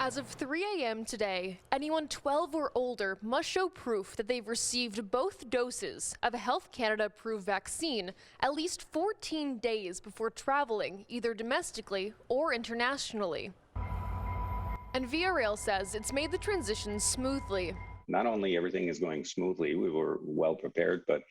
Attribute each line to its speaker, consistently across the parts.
Speaker 1: As of 3 a.m. today, anyone 12 or older must show proof that they've received both doses of a Health Canada-approved vaccine at least 14 days before traveling, either domestically or internationally. And Via Rail says it's made the transition smoothly.
Speaker 2: Not only everything is going smoothly, we were well prepared, but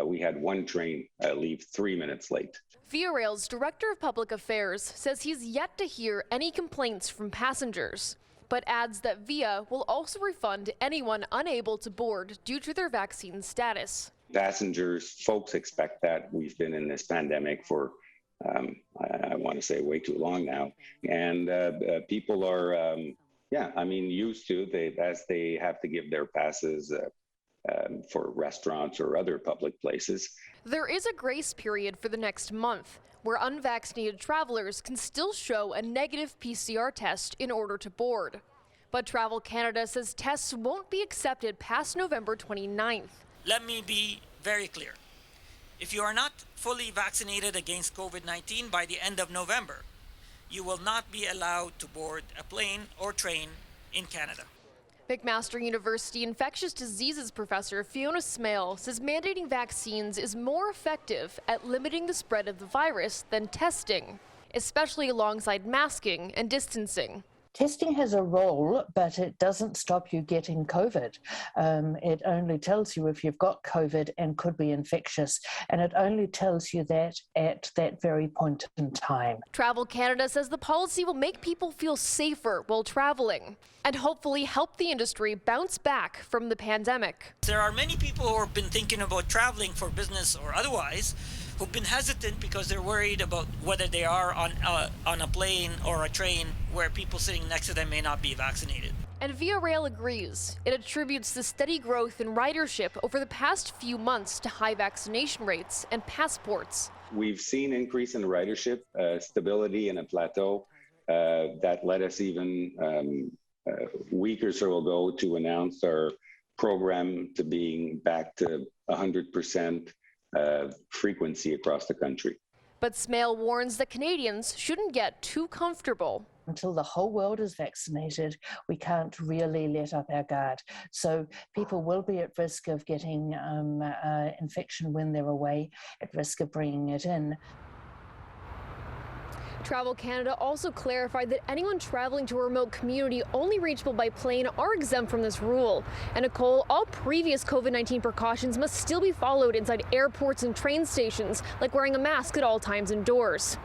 Speaker 2: we had one train leave 3 minutes late.
Speaker 1: Via Rail's Director of Public Affairs says he's yet to hear any complaints from passengers, but adds that Via will also refund anyone unable to board due to their vaccine status.
Speaker 2: Passengers, folks expect that. We've been in this pandemic for, I want to say, way too long now. And people are, used to it as they have to give their passes for restaurants or other public places.
Speaker 1: There is a grace period for the next month, where unvaccinated travelers can still show a negative PCR test in order to board. But Travel Canada says tests won't be accepted past November 29th.
Speaker 3: Let me be very clear. If you are not fully vaccinated against COVID-19 by the end of November, you will not be allowed to board a plane or train in Canada.
Speaker 1: McMaster University infectious diseases professor Fiona Smale says mandating vaccines is more effective at limiting the spread of the virus than testing, especially alongside masking and distancing.
Speaker 4: Testing has a role, but it doesn't stop you getting COVID. It only tells you if you've got COVID and could be infectious, and it only tells you that at that very point in time.
Speaker 1: Travel Canada says the policy will make people feel safer while traveling and hopefully help the industry bounce back from the pandemic.
Speaker 3: There are many people who have been thinking about traveling for business or otherwise who've been hesitant because they're worried about whether they are on a plane or a train where people sitting next to them may not be vaccinated.
Speaker 1: And Via Rail agrees. It attributes the steady growth in ridership over the past few months to high vaccination rates and passports.
Speaker 2: We've seen increase in ridership, stability and a plateau that led us even a week or so ago to announce our program to being back to 100% frequency across the country.
Speaker 1: But Smale warns that Canadians shouldn't get too comfortable.
Speaker 4: Until the whole world is vaccinated, we can't really let up our guard. So people will be at risk of getting infection when they're away, at risk of bringing it in.
Speaker 1: Travel Canada also clarified that anyone traveling to a remote community only reachable by plane are exempt from this rule. And Nicole, all previous COVID-19 precautions must still be followed inside airports and train stations, like wearing a mask at all times indoors.